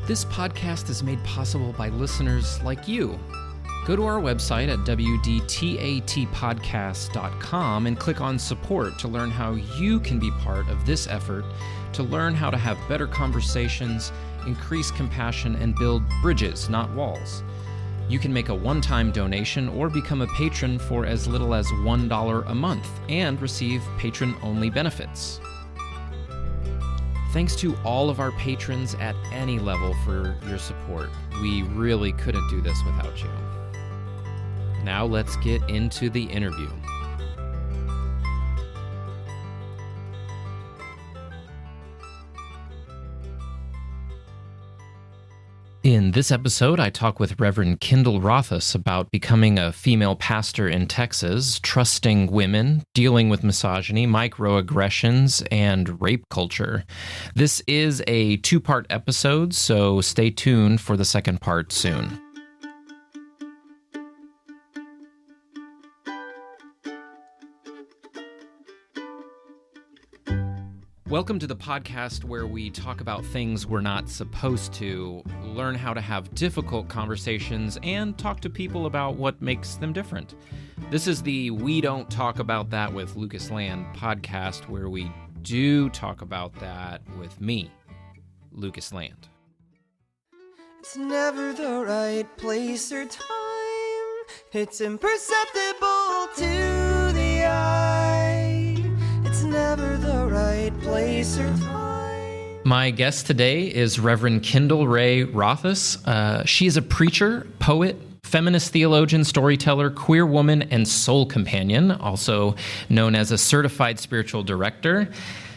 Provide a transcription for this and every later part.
This podcast is made possible by listeners like you. Go to our website at wdtatpodcast.com and click on support to learn how you can be part of this effort to learn how to have better conversations, increase compassion, and build bridges, not walls. You can make a one-time donation or become a patron for as little as $1 a month and receive patron-only benefits. Thanks to all of our patrons at any level for your support. We really couldn't do this without you. Now let's get into the interview. In this episode, I talk with Reverend Kyndall Rothaus about becoming a female pastor in Texas, trusting women, dealing with misogyny, microaggressions, and rape culture. This is a two-part episode, so stay tuned for the second part soon. Welcome to the podcast where we talk about things we're not supposed to, learn how to have difficult conversations, and talk to people about what makes them different. This is the We Don't Talk About That with Lucas Land podcast, where we do talk about that with me, Lucas Land. It's never the right place or time. It's imperceptible to the eye. It's never the right place or time. My guest today is Reverend Kyndall Rothaus. She is a preacher, poet, feminist theologian, storyteller, queer woman, and soul companion, also known as a certified spiritual director.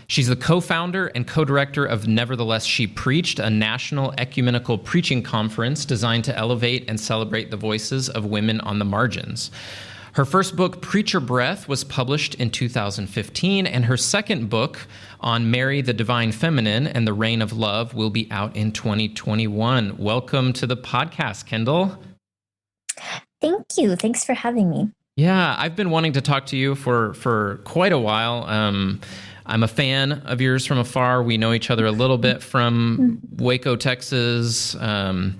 She's the co-founder and co-director of Nevertheless She Preached, a national ecumenical preaching conference designed to elevate and celebrate the voices of women on the margins. Her first book, Preacher Breath, was published in 2015, and her second book on Mary, the Divine Feminine, and the Reign of Love will be out in 2021. Welcome to the podcast, Kyndall. Thank you. Thanks for having me. Yeah, I've been wanting to talk to you for quite a while. I'm a fan of yours from afar. We know each other a little bit from Waco, Texas. I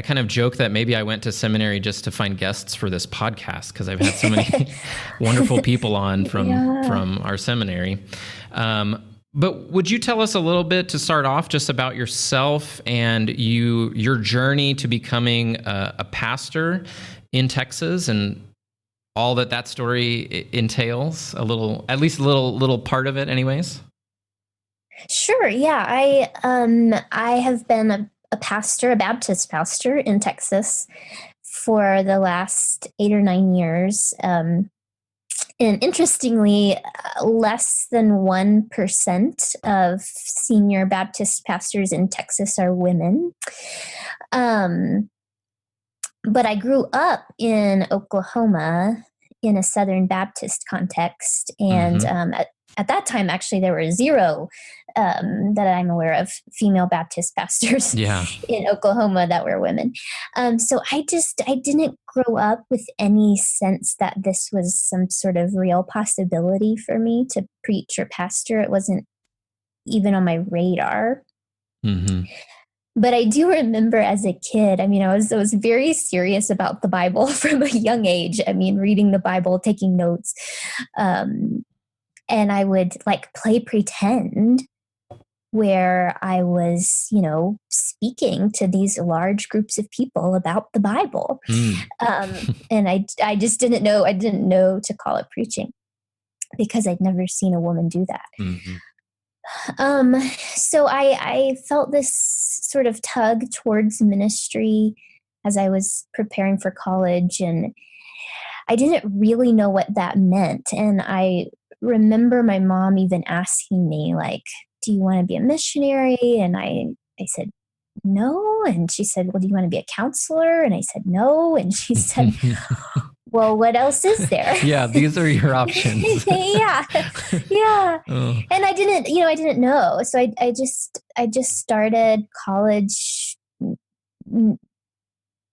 kind of joke that maybe I went to seminary just to find guests for this podcast because I've had so many wonderful people on from our seminary. But would you tell us a little bit to start off just about yourself and your journey to becoming a pastor in Texas and all that story entails, at least a little part of it anyways? Sure. Yeah. I have been a pastor, a Baptist pastor in Texas for the last 8 or 9 years. And interestingly, less than 1% of senior Baptist pastors in Texas are women. But I grew up in Oklahoma in a Southern Baptist context. And at that time, actually, there were zero that I'm aware of female Baptist pastors in Oklahoma that were women. So I didn't grow up with any sense that this was some sort of real possibility for me to preach or pastor. It wasn't even on my radar. Mm-hmm. But I do remember as a kid, I was very serious about the Bible from a young age. Reading the Bible, taking notes. And I would play pretend where I was, speaking to these large groups of people about the Bible. And I just didn't know to call it preaching because I'd never seen a woman do that. Mm-hmm. So I felt this sort of tug towards ministry as I was preparing for college, and I didn't really know what that meant. And I remember my mom even asking me, do you want to be a missionary? And I said, no. And she said, well, do you want to be a counselor? And I said, no. And she said, well, what else is there? Yeah, these are your options. yeah. Oh. And I didn't know. So I just started college,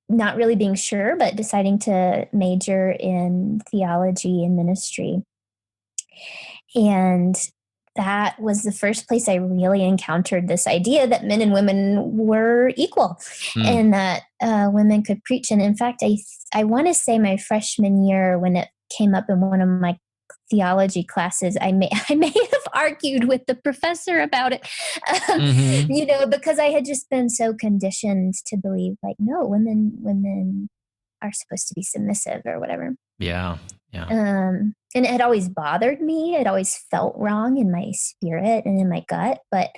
not really being sure, but deciding to major in theology and ministry. And that was the first place I really encountered this idea that men and women were equal and that women could preach. And in fact, I want to say my freshman year, when it came up in one of my theology classes, I may have argued with the professor about it, because I had just been so conditioned to believe like, no, women are supposed to be submissive or whatever. Yeah. And it had always bothered me. It always felt wrong in my spirit and in my gut, but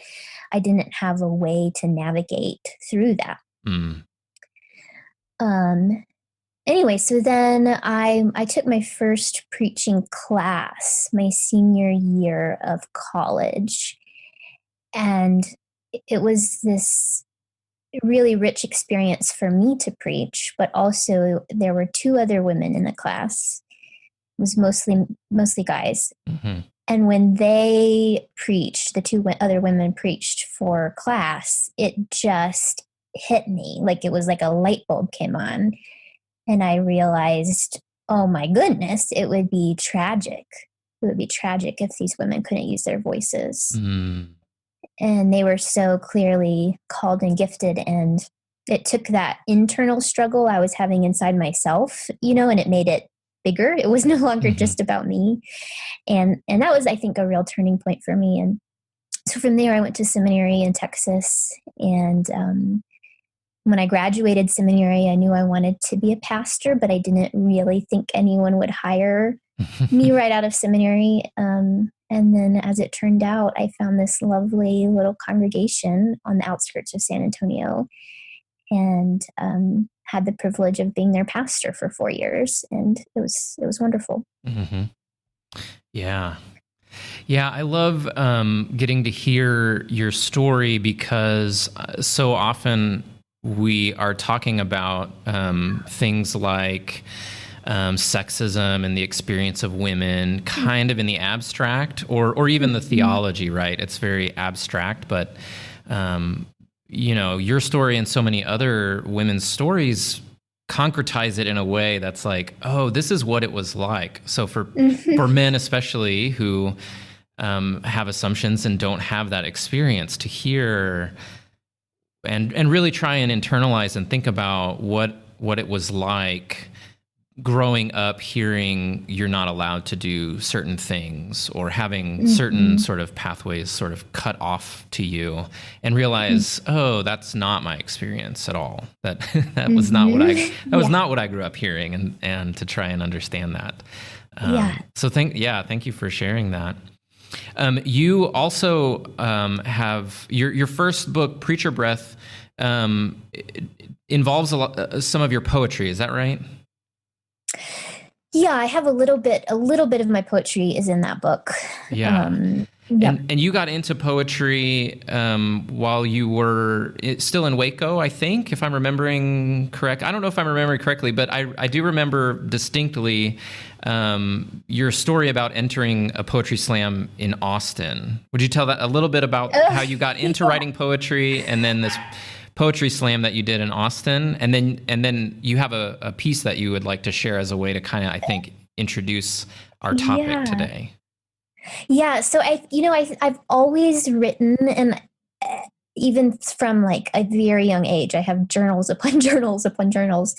I didn't have a way to navigate through that. Anyway, so then I took my first preaching class my senior year of college. And it was this really rich experience for me to preach, but also there were two other women in the class. It was mostly guys. And when they preached, the two other women preached for class, it just hit me like it was like a light bulb came on. And I realized, oh my goodness, it would be tragic. It would be tragic if these women couldn't use their voices. And they were so clearly called and gifted. And it took that internal struggle I was having inside myself, and it made it bigger. It was no longer just about me. And that was, I think, a real turning point for me. And so from there, I went to seminary in Texas. And when I graduated seminary, I knew I wanted to be a pastor, but I didn't really think anyone would hire me right out of seminary. And then as it turned out, I found this lovely little congregation on the outskirts of San Antonio and had the privilege of being their pastor for 4 years. And it was wonderful. Yeah. Yeah, I love getting to hear your story because so often we are talking about things like sexism and the experience of women kind of in the abstract or even the theology, right? It's very abstract, but, your story and so many other women's stories concretize it in a way that's like, oh, this is what it was like. So for men especially who have assumptions and don't have that experience, to hear and really try and internalize and think about what it was like growing up hearing you're not allowed to do certain things or having certain sort of pathways sort of cut off to you and realize, oh, that's not my experience at all. That was not what was not what I grew up hearing and to try and understand that. So thank you for sharing that. You also have your first book, Preacher Breath, involves some of your poetry. Is that right? Yeah, I have a little bit of my poetry is in that book. Yeah. And you got into poetry while you were still in Waco, I think, if I'm remembering correct. I don't know if I'm remembering correctly, but I do remember distinctly your story about entering a poetry slam in Austin. Would you tell that a little bit about how you got into writing poetry and then this poetry slam that you did in Austin, and then you have a piece that you would like to share as a way to kind of, I think, introduce our topic today. Yeah. So I've always written, and even from like a very young age, I have journals upon journals upon journals.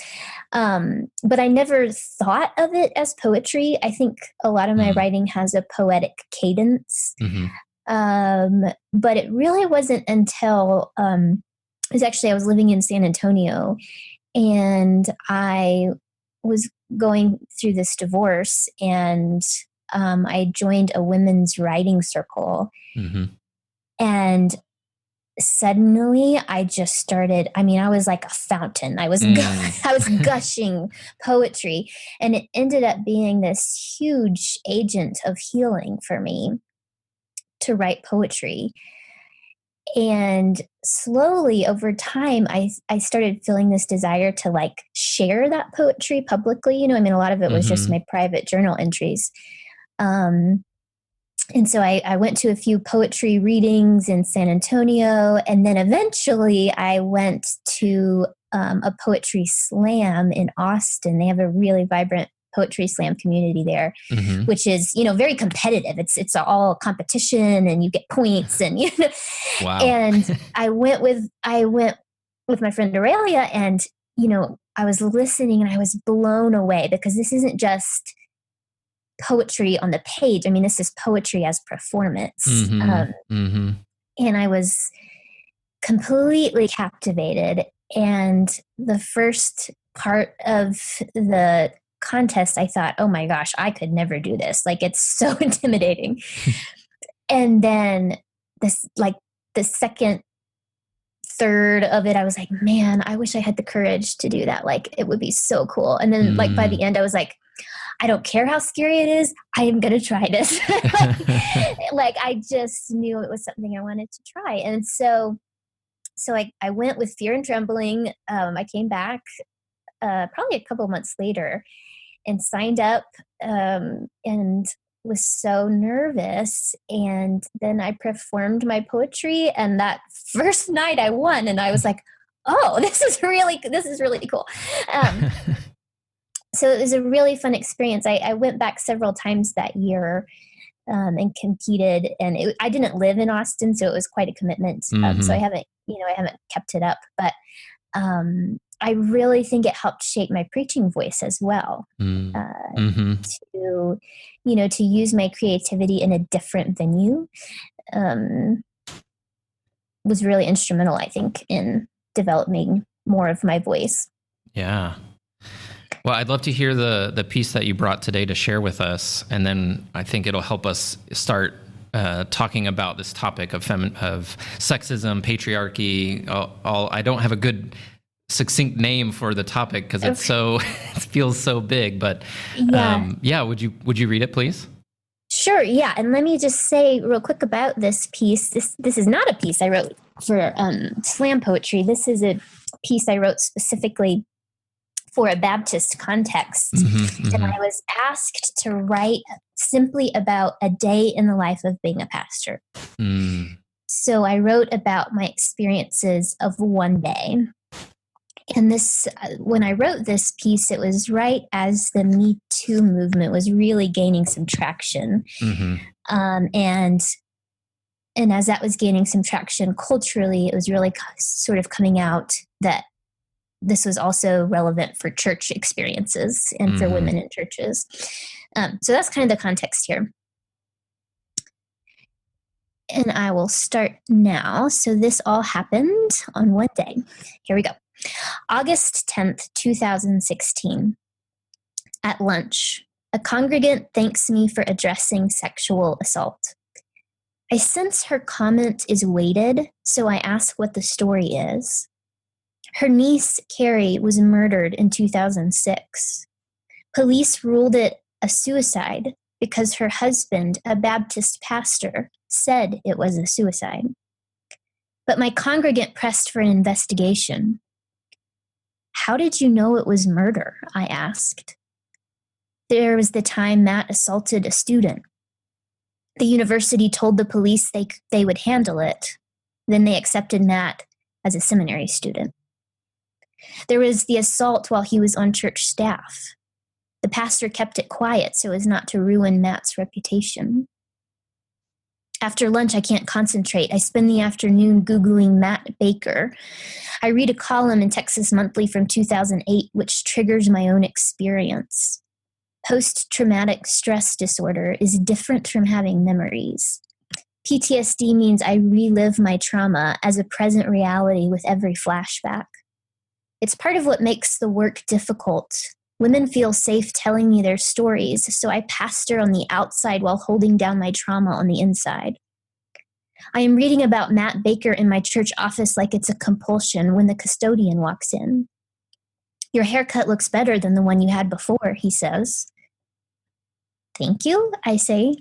But I never thought of it as poetry. I think a lot of my writing has a poetic cadence. But it really wasn't until, I was living in San Antonio and I was going through this divorce and I joined a women's writing circle. And suddenly I just started, I was like a fountain. I was gushing poetry, and it ended up being this huge agent of healing for me to write poetry. And slowly over time, I started feeling this desire to like share that poetry publicly. A lot of it was just my private journal entries. And so I went to a few poetry readings in San Antonio. And then eventually I went to a poetry slam in Austin. They have a really vibrant poetry slam community there, Mm-hmm. which is, very competitive. It's all competition and you get points and, Wow. and I went with my friend Aurelia, and, I was listening and I was blown away, because this isn't just poetry on the page. I mean, this is poetry as performance. Mm-hmm. And I was completely captivated. And the first part of the contest, I thought, oh my gosh, I could never do this. Like, it's so intimidating. And then the second third of it, I was like, man, I wish I had the courage to do that. Like, it would be so cool. And then by the end, I was like, I don't care how scary it is. I am going to try this. like, I just knew it was something I wanted to try. And so I went with fear and trembling. I came back probably a couple of months later and signed up, and was so nervous. And then I performed my poetry, and that first night I won, and I was like, oh, this is really cool. So it was a really fun experience. I went back several times that year, and competed, and I didn't live in Austin, so it was quite a commitment. So I haven't kept it up, but I really think it helped shape my preaching voice as well. To use my creativity in a different venue was really instrumental, I think, in developing more of my voice. Yeah. Well, I'd love to hear the piece that you brought today to share with us, and then I think it'll help us start talking about this topic of sexism, patriarchy. I don't have a good succinct name for the topic because it's so it feels so big. But would you read it, please? Sure. Yeah, and let me just say real quick about this piece. This is not a piece I wrote for slam poetry. This is a piece I wrote specifically for a Baptist context. And I was asked to write simply about a day in the life of being a pastor. So I wrote about my experiences of one day. And when I wrote this piece, it was right as the Me Too movement was really gaining some traction. And as that was gaining some traction culturally, it was really sort of coming out that this was also relevant for church experiences and for women in churches. So that's kind of the context here. And I will start now. So this all happened on one day. Here we go. August 10th, 2016. At lunch, a congregant thanks me for addressing sexual assault. I sense her comment is weighted, so I ask what the story is. Her niece, Carrie, was murdered in 2006. Police ruled it a suicide because her husband, a Baptist pastor, said it was a suicide. But my congregant pressed for an investigation. How did you know it was murder? I asked. There was the time Matt assaulted a student. The university told the police they would handle it. Then they accepted Matt as a seminary student. There was the assault while he was on church staff. The pastor kept it quiet so as not to ruin Matt's reputation. After lunch, I can't concentrate. I spend the afternoon Googling Matt Baker. I read a column in Texas Monthly from 2008, which triggers my own experience. Post-traumatic stress disorder is different from having memories. PTSD means I relive my trauma as a present reality with every flashback. It's part of what makes the work difficult. Women feel safe telling me their stories, so I pastor on the outside while holding down my trauma on the inside. I am reading about Matt Baker in my church office like it's a compulsion when the custodian walks in. Your haircut looks better than the one you had before, he says. Thank you, I say.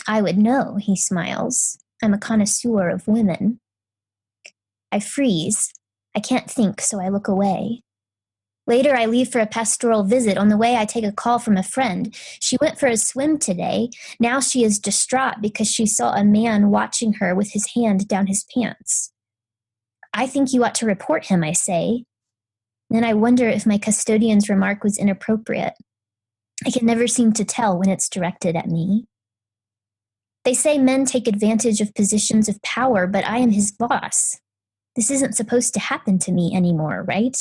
I would know, he smiles. I'm a connoisseur of women. I freeze. I can't think, so I look away. Later, I leave for a pastoral visit. On the way, I take a call from a friend. She went for a swim today. Now she is distraught because she saw a man watching her with his hand down his pants. I think you ought to report him, I say. Then I wonder if my custodian's remark was inappropriate. I can never seem to tell when it's directed at me. They say men take advantage of positions of power, but I am his boss. This isn't supposed to happen to me anymore, right?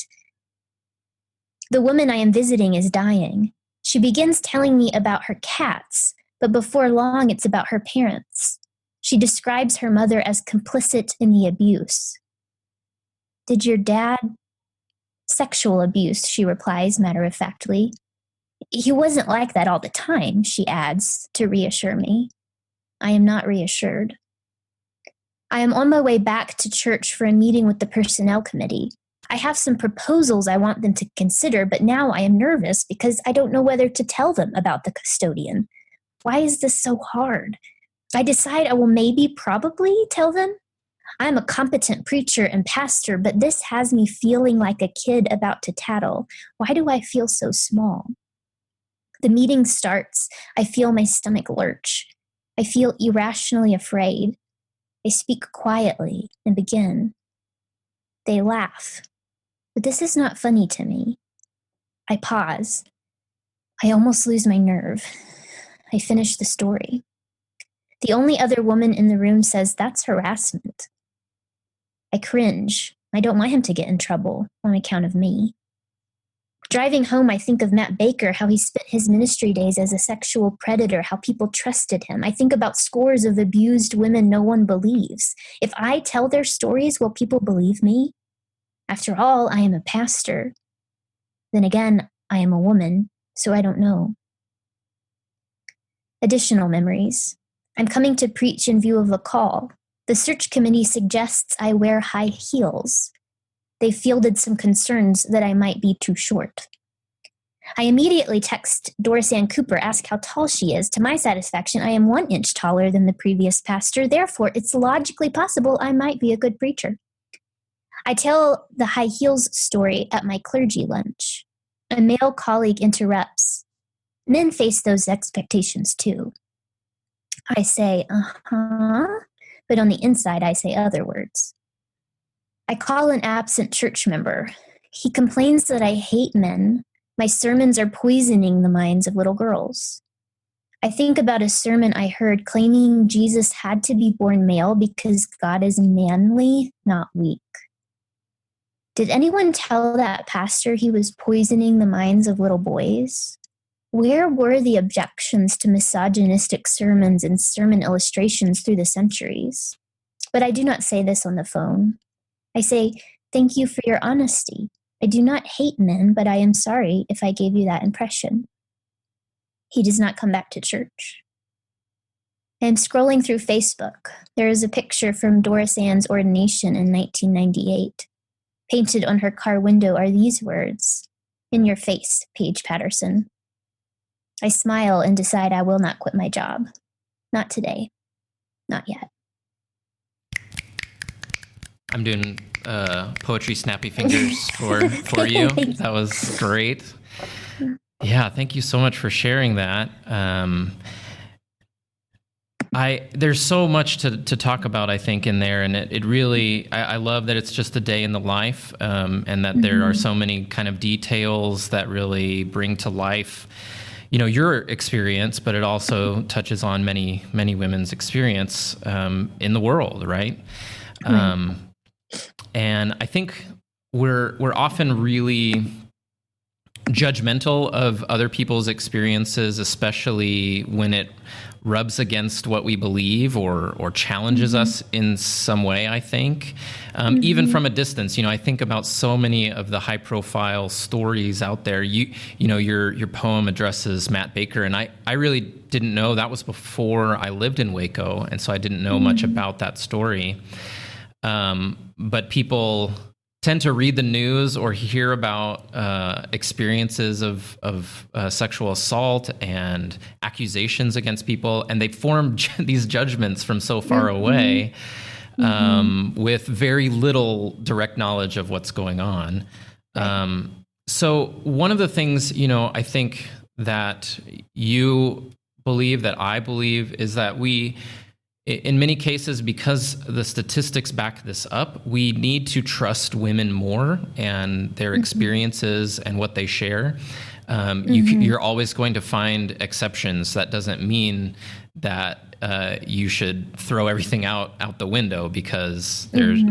The woman I am visiting is dying. She begins telling me about her cats, but before long it's about her parents. She describes her mother as complicit in the abuse. Did your dad? Sexual abuse, she replies matter-of-factly. He wasn't like that all the time, she adds to reassure me. I am not reassured. I am on my way back to church for a meeting with the personnel committee. I have some proposals I want them to consider, but now I am nervous because I don't know whether to tell them about the custodian. Why is this so hard? I decide I will probably tell them. I am a competent preacher and pastor, but this has me feeling like a kid about to tattle. Why do I feel so small? The meeting starts. I feel my stomach lurch. I feel irrationally afraid. I speak quietly and begin. They laugh, but this is not funny to me. I pause. I almost lose my nerve. I finish the story. The only other woman in the room says, "That's harassment." I cringe. I don't want him to get in trouble on account of me. Driving home, I think of Matt Baker, how he spent his ministry days as a sexual predator, how people trusted him. I think about scores of abused women no one believes. If I tell their stories, will people believe me? After all, I am a pastor. Then again, I am a woman, so I don't know. Additional memories. I'm coming to preach in view of a call. The search committee suggests I wear high heels. They fielded some concerns that I might be too short. I immediately text Doris Ann Cooper, ask how tall she is. To my satisfaction, I am 1 inch taller than the previous pastor. Therefore, it's logically possible I might be a good preacher. I tell the high heels story at my clergy lunch. A male colleague interrupts. Men face those expectations too. I say, but on the inside I say other words. I call an absent church member. He complains that I hate men. My sermons are poisoning the minds of little girls. I think about a sermon I heard claiming Jesus had to be born male because God is manly, not weak. Did anyone tell that pastor he was poisoning the minds of little boys? Where were the objections to misogynistic sermons and sermon illustrations through the centuries? But I do not say this on the phone. I say, thank you for your honesty. I do not hate men, but I am sorry if I gave you that impression. He does not come back to church. I am scrolling through Facebook. There is a picture from Doris Ann's ordination in 1998. Painted on her car window are these words, "In your face, Paige Patterson." I smile and decide I will not quit my job. Not today. Not yet. I'm doing poetry snappy fingers for you. That was great. Yeah, thank you so much for sharing that. There's so much to talk about, I think, in there, and it really, I love that it's just a day in the life, and that there are so many kind of details that really bring to life, your experience, but it also touches on many, many women's experience in the world, right? And I think we're often really judgmental of other people's experiences, especially when it rubs against what we believe or challenges us in some way, I think. Even from a distance, I think about so many of the high profile stories out there. Your poem addresses Matt Baker, and I really didn't know. That was before I lived in Waco, and so I didn't know much about that story. But people tend to read the news or hear about experiences of sexual assault and accusations against people, and they form these judgments from so far away with very little direct knowledge of what's going on. So one of the things, I think that you believe, that I believe, is that we, in many cases, because the statistics back this up, we need to trust women more and their experiences and what they share. You're always going to find exceptions. That doesn't mean that you should throw everything out the window because there's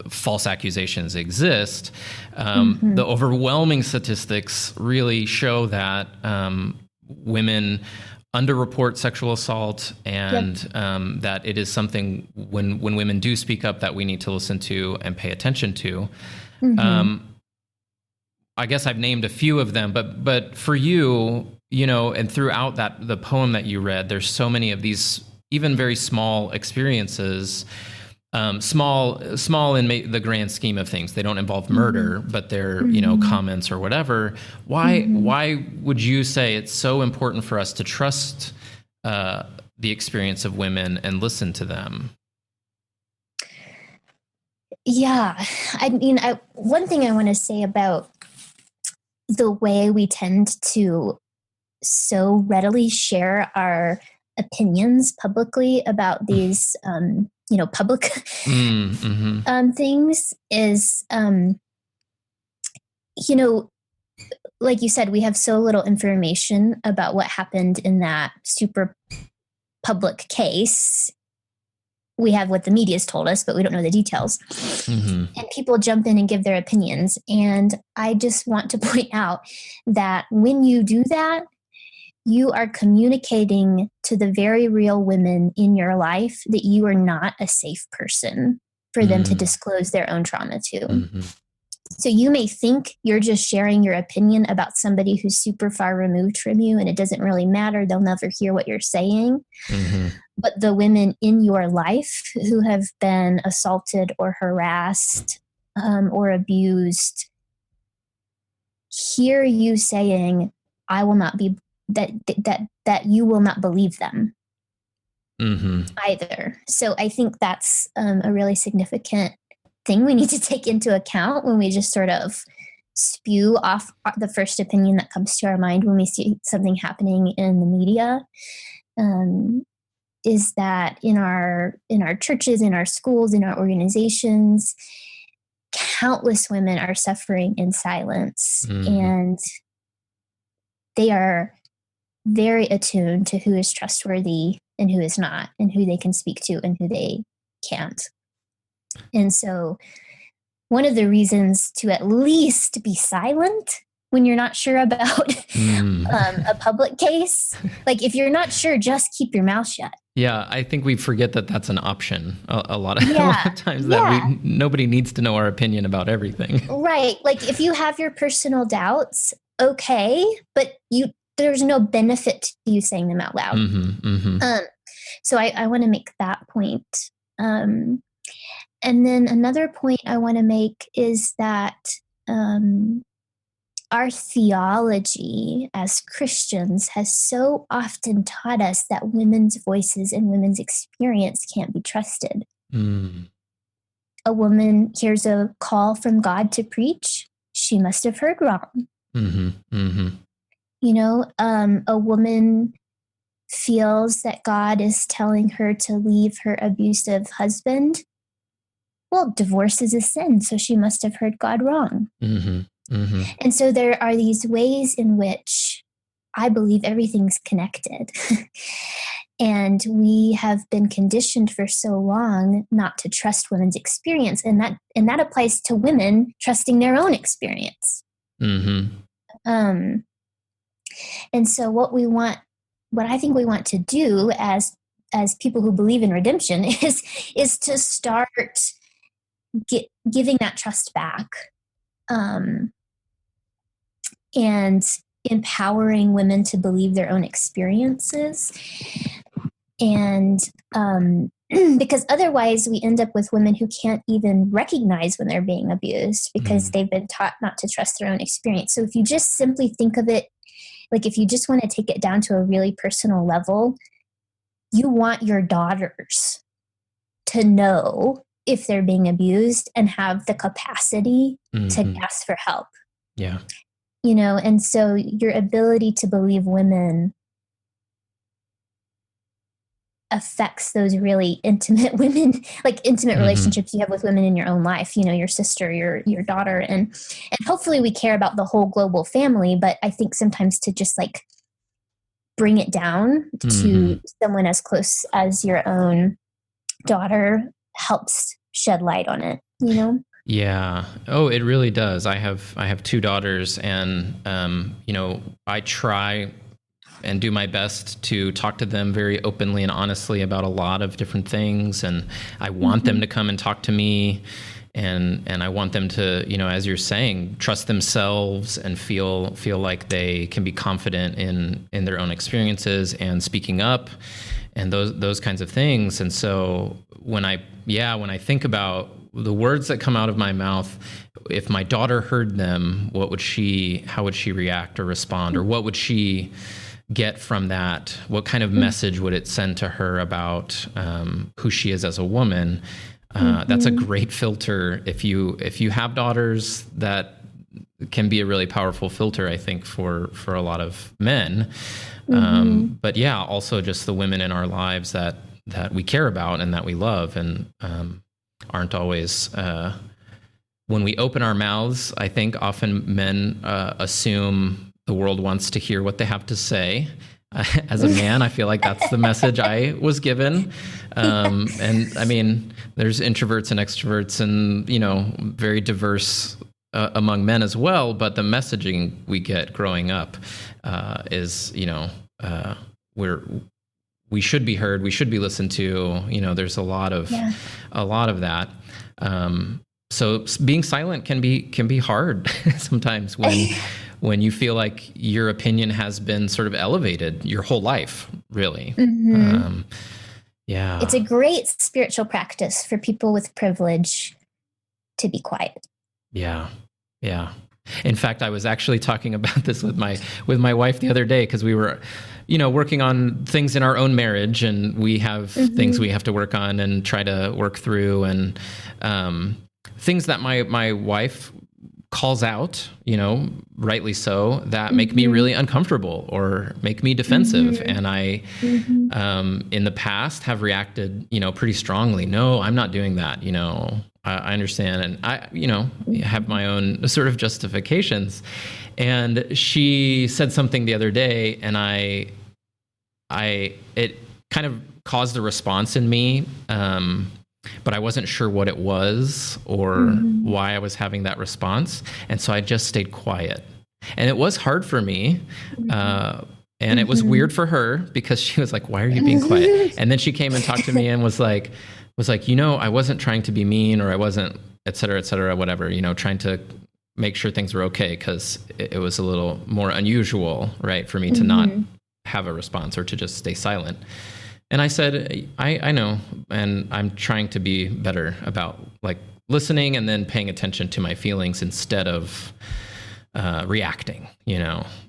false accusations exist. The overwhelming statistics really show that women underreport sexual assault, and that it is something when women do speak up that we need to listen to and pay attention to. I guess I've named a few of them, but for you, and throughout the poem that you read, there's so many of these even very small experiences, small in the grand scheme of things. They don't involve murder, but they're, comments or whatever. Why would you say it's so important for us to trust the experience of women and listen to them? Yeah. I mean, one thing I want to say about the way we tend to so readily share our opinions publicly about these, public things is, like you said, we have so little information about what happened in that super public case. We have what the media's told us, but we don't know the details. And people jump in and give their opinions. And I just want to point out that when you do that, you are communicating to the very real women in your life that you are not a safe person for them to disclose their own trauma to. So you may think you're just sharing your opinion about somebody who's super far removed from you, and it doesn't really matter. They'll never hear what you're saying. But the women in your life who have been assaulted or harassed or abused hear you saying, I will not be, that you will not believe them either. So I think that's a really significant thing we need to take into account when we just sort of spew off the first opinion that comes to our mind when we see something happening in the media. Is that in our churches, in our schools, in our organizations, countless women are suffering in silence, and they are very attuned to who is trustworthy and who is not, and who they can speak to and who they can't. And so one of the reasons to at least be silent when you're not sure about a public case, like if you're not sure, just keep your mouth shut. Yeah, I think we forget that that's an option a lot of times, that nobody needs to know our opinion about everything. Right. Like if you have your personal doubts, okay, but there's no benefit to you saying them out loud. So I want to make that point. And then another point I want to make is that our theology as Christians has so often taught us that women's voices and women's experience can't be trusted. A woman hears a call from God to preach, she must have heard wrong. A woman feels that God is telling her to leave her abusive husband. Well, divorce is a sin, so she must have heard God wrong. And so there are these ways in which I believe everything's connected. And we have been conditioned for so long not to trust women's experience. And that applies to women trusting their own experience. And so what I think we want to do as people who believe in redemption is to start giving that trust back, and empowering women to believe their own experiences. And because otherwise we end up with women who can't even recognize when they're being abused because they've been taught not to trust their own experience. So if you just simply think of it, like if you just want to take it down to a really personal level, you want your daughters to know if they're being abused and have the capacity to ask for help. Yeah. And so your ability to believe women affects those really intimate women, like intimate relationships you have with women in your own life, your sister, your daughter. And hopefully we care about the whole global family, but I think sometimes to just like bring it down to someone as close as your own daughter helps shed light on it, Yeah. Oh, it really does. I have two daughters, and I try and do my best to talk to them very openly and honestly about a lot of different things, and I want them to come and talk to me, and I want them to, as you're saying, trust themselves and feel like they can be confident in their own experiences and speaking up and those kinds of things. And so when I think about the words that come out of my mouth, if my daughter heard them, how would she react or respond, or what would she get from that? What kind of message would it send to her about who she is as a woman? That's a great filter. If you have daughters, that can be a really powerful filter, I think, for a lot of men. But yeah, also just the women in our lives that we care about and that we love, and aren't always, when we open our mouths, I think often men assume the world wants to hear what they have to say. As a man, I feel like that's the message I was given. And I mean, there's introverts and extroverts and, very diverse among men as well. But the messaging we get growing up is, we should be heard, we should be listened to. There's a lot of that. So being silent can be hard sometimes when you feel like your opinion has been sort of elevated your whole life, really. Yeah. It's a great spiritual practice for people with privilege to be quiet. Yeah. Yeah. In fact, I was actually talking about this with my wife the other day, because we were, working on things in our own marriage, and we have things we have to work on and try to work through, and things that my wife calls out, rightly so, that make me really uncomfortable or make me defensive. And I, in the past, have reacted, pretty strongly. No, I'm not doing that. I understand. And I, have my own sort of justifications. And she said something the other day, and it kind of caused a response in me. But I wasn't sure what it was or why I was having that response. And so I just stayed quiet. And it was hard for me. And it was weird for her, because she was like, why are you being quiet? And then she came and talked to me and was like, I wasn't trying to be mean, or I wasn't, et cetera, whatever, trying to make sure things were okay, because it was a little more unusual, right, for me to not have a response or to just stay silent. And I said, I know, and I'm trying to be better about like listening and then paying attention to my feelings instead of reacting,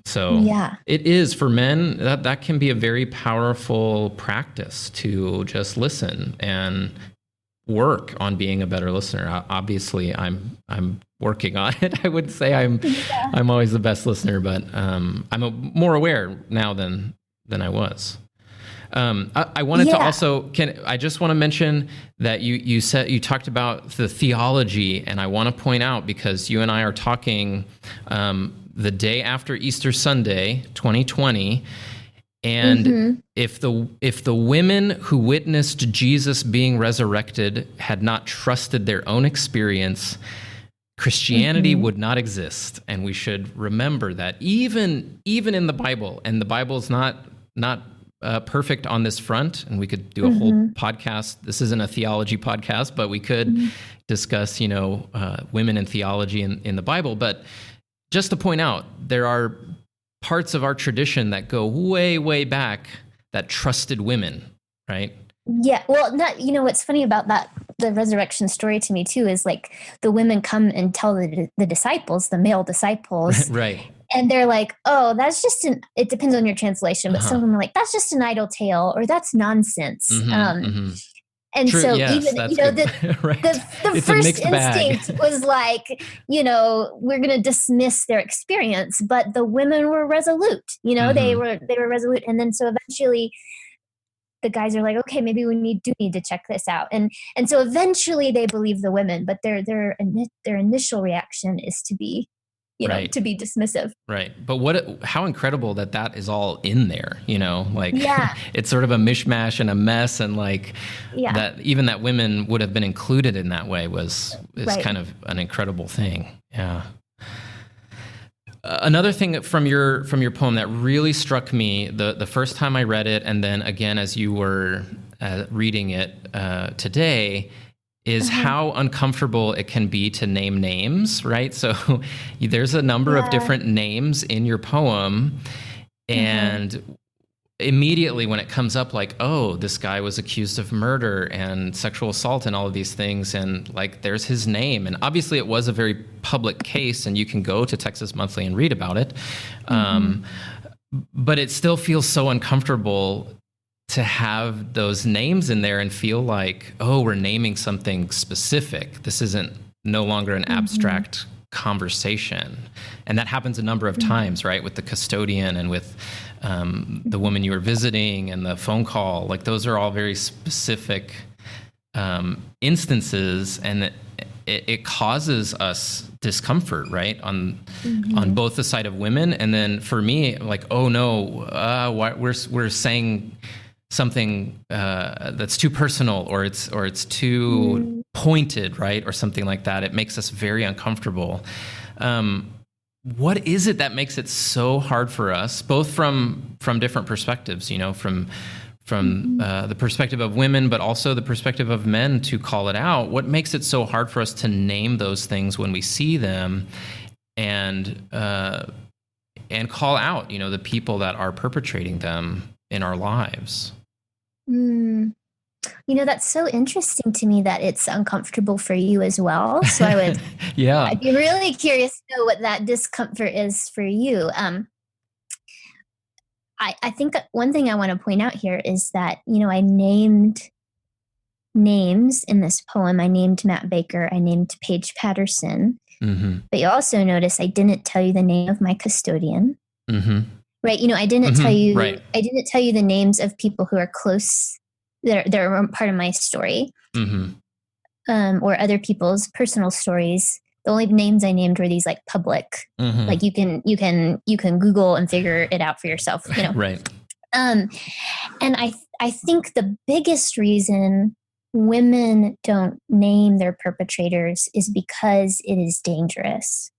So it is, for men, that can be a very powerful practice, to just listen and work on being a better listener. Obviously, I'm working on it. I would say I'm always the best listener, but I'm more aware now than I was. I wanted to also, I just want to mention that you said, you talked about the theology, and I want to point out, because you and I are talking the day after Easter Sunday, 2020, and if the women who witnessed Jesus being resurrected had not trusted their own experience, Christianity would not exist. And we should remember that even in the Bible, and the Bible's not perfect on this front, and we could do a whole podcast. This isn't a theology podcast, but we could discuss, women in theology in the Bible. But just to point out, there are parts of our tradition that go way, way back that trusted women, right? Yeah. Well, what's funny about that, the resurrection story to me too, is like the women come and tell the disciples, the male disciples, right? And they're like, oh, that's just it depends on your translation, but some of them are like, that's just an idle tale, or that's nonsense. And true, so yes, even, right. the first instinct was like, we're going to dismiss their experience, but the women were resolute, they were resolute. And then so eventually the guys are like, okay, maybe we do need to check this out. And so eventually they believe the women, but their initial reaction is to be, right. to be dismissive. Right. But how incredible that is all in there, like yeah. it's sort of a mishmash and a mess. And like yeah. that, even that women would have been included in that way is right. kind of an incredible thing. Yeah. Another thing from your poem that really struck me the first time I read it, and then again as you were reading it today, is how uncomfortable it can be to name names, right? So there's a number of different names in your poem, and immediately when it comes up like, oh, this guy was accused of murder and sexual assault and all of these things, and like there's his name, and obviously it was a very public case and you can go to Texas Monthly and read about it, but it still feels so uncomfortable to have those names in there and feel like, oh, we're naming something specific. This isn't no longer an abstract conversation. And that happens a number of times, right? With the custodian and with the woman you were visiting and the phone call. Like those are all very specific instances, and it causes us discomfort, right? On both the side of women. And then for me, like, oh no, we're saying something that's too personal, or it's too pointed, right? Or something like that. It makes us very uncomfortable. What is it that makes it so hard for us, both from different perspectives, from the perspective of women, but also the perspective of men, to call it out? What makes it so hard for us to name those things when we see them, and call out, the people that are perpetrating them in our lives? That's so interesting to me that it's uncomfortable for you as well. So I'd be really curious to know what that discomfort is for you. I think that one thing I want to point out here is that, I named names in this poem. I named Matt Baker. I named Paige Patterson. But you also notice I didn't tell you the name of my custodian. Right. I didn't tell you, I didn't tell you the names of people who are close, that are part of my story, or other people's personal stories. The only names I named were these like public, like you can Google and figure it out for yourself, Right. And I think the biggest reason women don't name their perpetrators is because it is dangerous.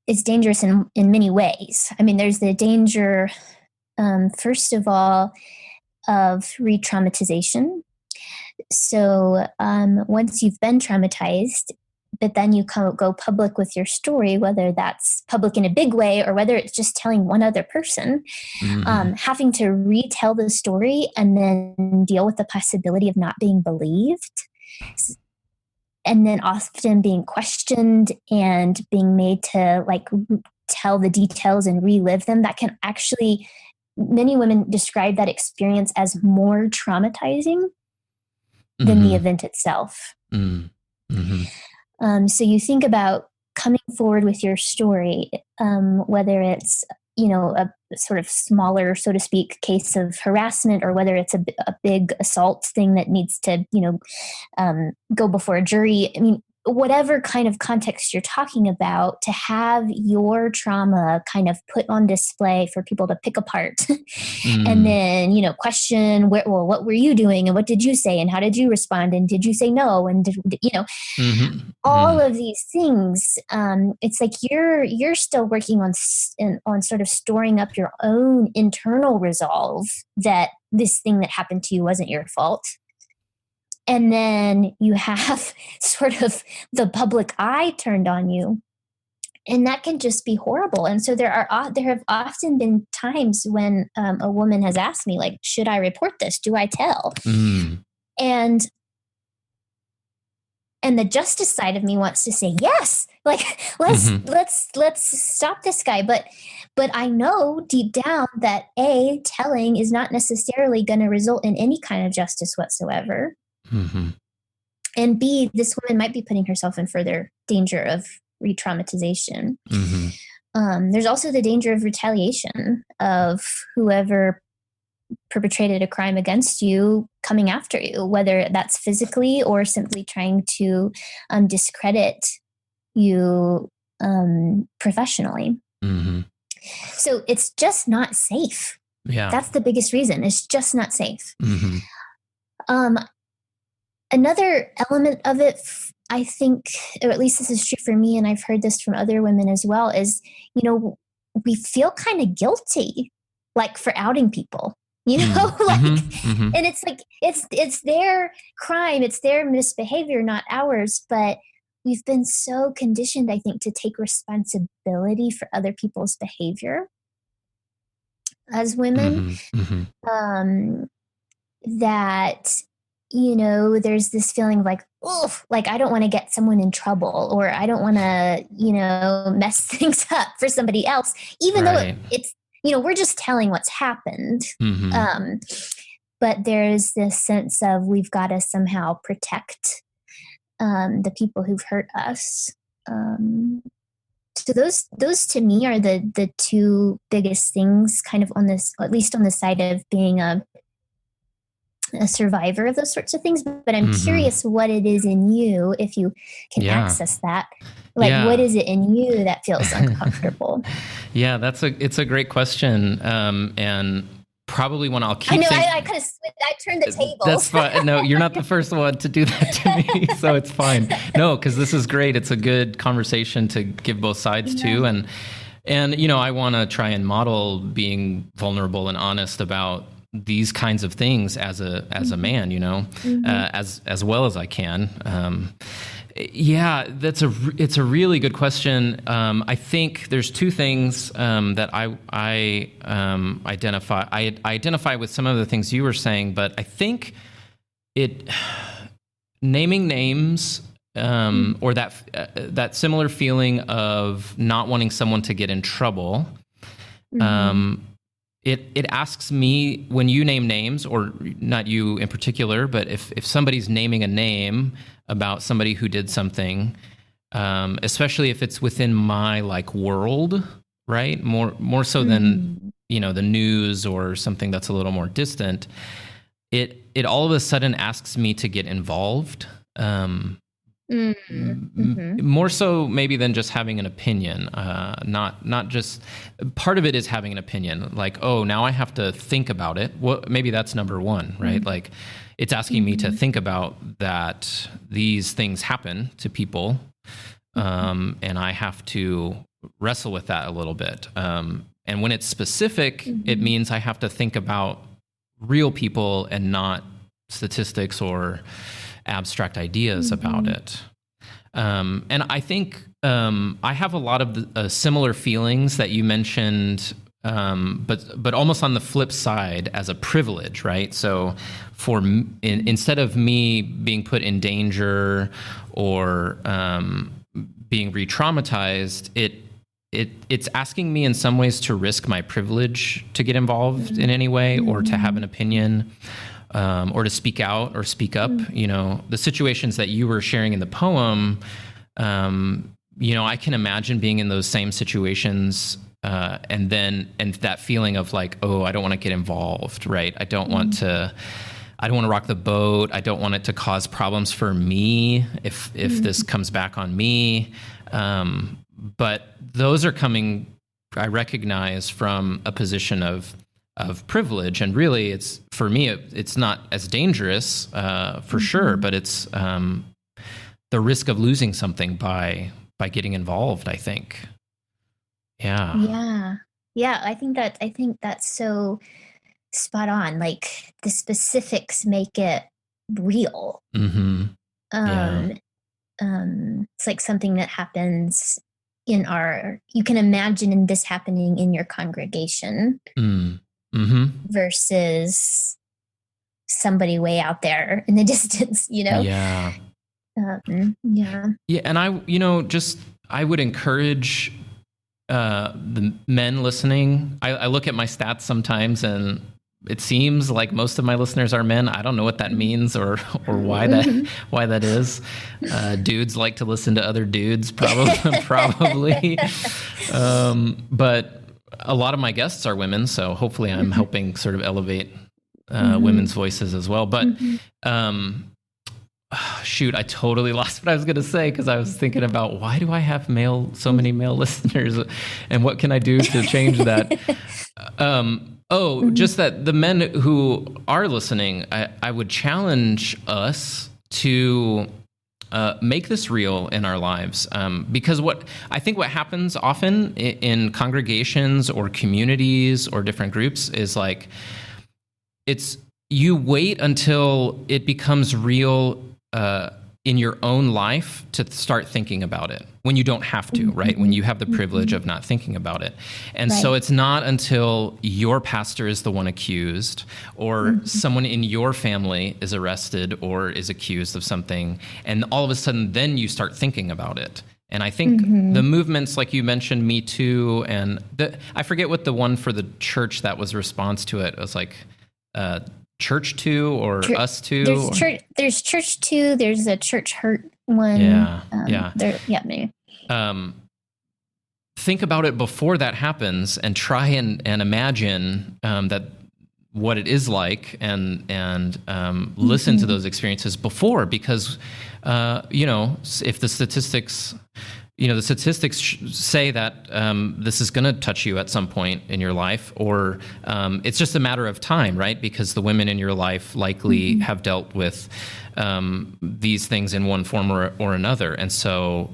It's dangerous in many ways. I mean, there's the danger, first of all, of re-traumatization. So once you've been traumatized, but then you go public with your story, whether that's public in a big way or whether it's just telling one other person, having to retell the story and then deal with the possibility of not being believed, and then often being questioned and being made to like tell the details and relive them. That can actually, many women describe that experience as more traumatizing than the event itself. So you think about coming forward with your story, whether it's, a sort of smaller, so to speak, case of harassment, or whether it's a big assault thing that needs to, go before a jury. I mean, whatever kind of context you're talking about, to have your trauma kind of put on display for people to pick apart and then, question what were you doing and what did you say and how did you respond and did you say no and all of these things. It's like you're still working on sort of storing up your own internal resolve that this thing that happened to you wasn't your fault. And then you have sort of the public eye turned on you, and that can just be horrible. And so there have often been times when a woman has asked me, like, should I report this? Do I tell? And the justice side of me wants to say yes, like let's stop this guy. But I know deep down that telling is not necessarily going to result in any kind of justice whatsoever. And B, this woman might be putting herself in further danger of re-traumatization. There's also the danger of retaliation, of whoever perpetrated a crime against you coming after you, whether that's physically or simply trying to discredit you professionally. Mm-hmm. So it's just not safe. Yeah. That's the biggest reason. It's just not safe. Mm-hmm. Another element of it, I think, or at least this is true for me, and I've heard this from other women as well, is, we feel kind of guilty, like, for outing people, Mm-hmm. and it's like, it's their crime, it's their misbehavior, not ours. But we've been so conditioned, I think, to take responsibility for other people's behavior as women, that, there's this feeling of like, oh, like, I don't want to get someone in trouble, or I don't want to, mess things up for somebody else, even though it's, we're just telling what's happened. But there's this sense of we've got to somehow protect the people who've hurt us. So those to me are the two biggest things, kind of on this, at least on the side of being a survivor of those sorts of things. But I'm curious what it is in you, if you can access that. Like, what is it in you that feels uncomfortable? Yeah, it's a great question. And probably one I'll keep. I know, I kind of I turned the tables. That's fine. No, you're not the first one to do that to me, so it's fine. No, because this is great. It's a good conversation to give both sides to, and I want to try and model being vulnerable and honest about these kinds of things as a man, as well as I can. It's a really good question. I think there's two things that I identify. I identify with some of the things you were saying, but I think naming names, or that similar feeling of not wanting someone to get in trouble. It asks me, when you name names, or not you in particular, but if somebody's naming a name about somebody who did something, especially if it's within my world, right? More so than the news or something that's a little more distant. It all of a sudden asks me to get involved. More so maybe than just having an opinion. Not just, part of it is having an opinion, like, oh, now I have to think about it. Well, maybe that's number one, right? Like, it's asking me to think about that these things happen to people, and I have to wrestle with that a little bit. And when it's specific, it means I have to think about real people and not statistics or abstract ideas about it. And I think I have a lot of the similar feelings that you mentioned, but almost on the flip side as a privilege, right? So instead of me being put in danger or being re-traumatized, it's asking me in some ways to risk my privilege to get involved in any way, or to have an opinion. Or to speak out or speak up. The situations that you were sharing in the poem, I can imagine being in those same situations, and that feeling of like, oh, I don't want to get involved, right? I don't want to rock the boat. I don't want it to cause problems for me if this comes back on me. But those are coming, I recognize, from a position of privilege, and really, it's, for me, it's not as dangerous, for sure, but it's the risk of losing something by getting involved, I think. Yeah. I think that's so spot on. Like, the specifics make it real. It's like something that happens you can imagine this happening in your congregation. Versus somebody way out there in the distance, Yeah. And I would encourage the men listening. I look at my stats sometimes, and it seems like most of my listeners are men. I don't know what that means or why that is. Dudes like to listen to other dudes, probably. But a lot of my guests are women, so hopefully I'm helping sort of elevate women's voices as well. But shoot, I totally lost what I was going to say because I was thinking about why do I have so many male listeners, and what can I do to change that? Just that the men who are listening, I would challenge us to make this real in our lives, because what happens often in congregations or communities or different groups is like you wait until it becomes real in your own life to start thinking about it when you don't have to, right? When you have the privilege of not thinking about it. And so it's not until your pastor is the one accused or someone in your family is arrested or is accused of something, and all of a sudden then you start thinking about it. And I think the movements, like you mentioned, Me Too, and I forget what the one for the church that was response to it was like, Church Too or Us Too? There's Church Too. There's a Church Hurt one. Maybe. Think about it before that happens, and try and imagine that what it is like, and listen to those experiences before, because if the statistics. The statistics say that this is going to touch you at some point in your life, or it's just a matter of time, right? Because the women in your life likely have dealt with these things in one form or another. And so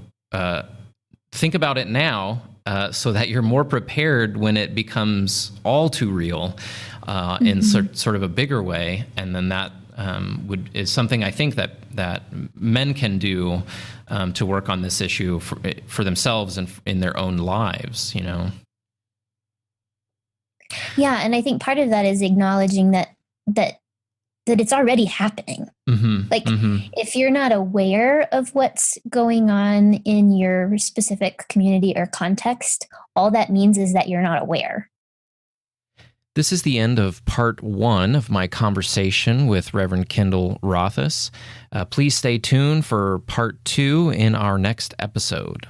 think about it now so that you're more prepared when it becomes all too real in sort of a bigger way. And then that is something I think that men can do to work on this issue for themselves and in their own lives, Yeah, and I think part of that is acknowledging that it's already happening. If you're not aware of what's going on in your specific community or context, all that means is that you're not aware. This is the end of part 1 of my conversation with Reverend Kyndall Rothaus. Please stay tuned for part 2 in our next episode.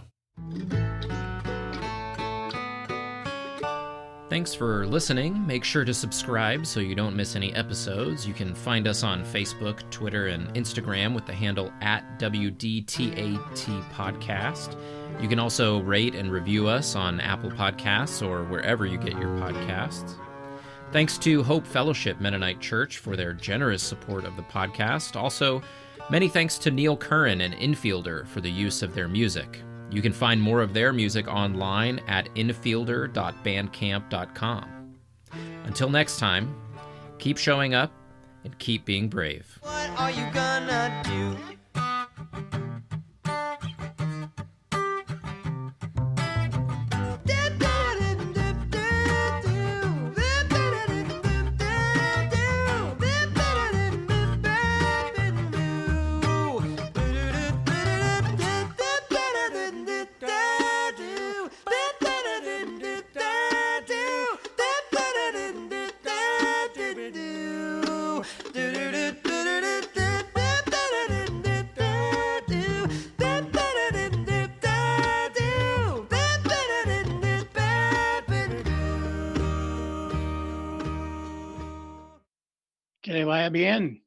Thanks for listening. Make sure to subscribe so you don't miss any episodes. You can find us on Facebook, Twitter, and Instagram with the handle @WDTAT Podcast. You can also rate and review us on Apple Podcasts or wherever you get your podcasts. Thanks to Hope Fellowship Mennonite Church for their generous support of the podcast. Also, many thanks to Neil Curran and Infielder for the use of their music. You can find more of their music online at infielder.bandcamp.com. Until next time, keep showing up and keep being brave. What are you gonna do? Que le vaya bien.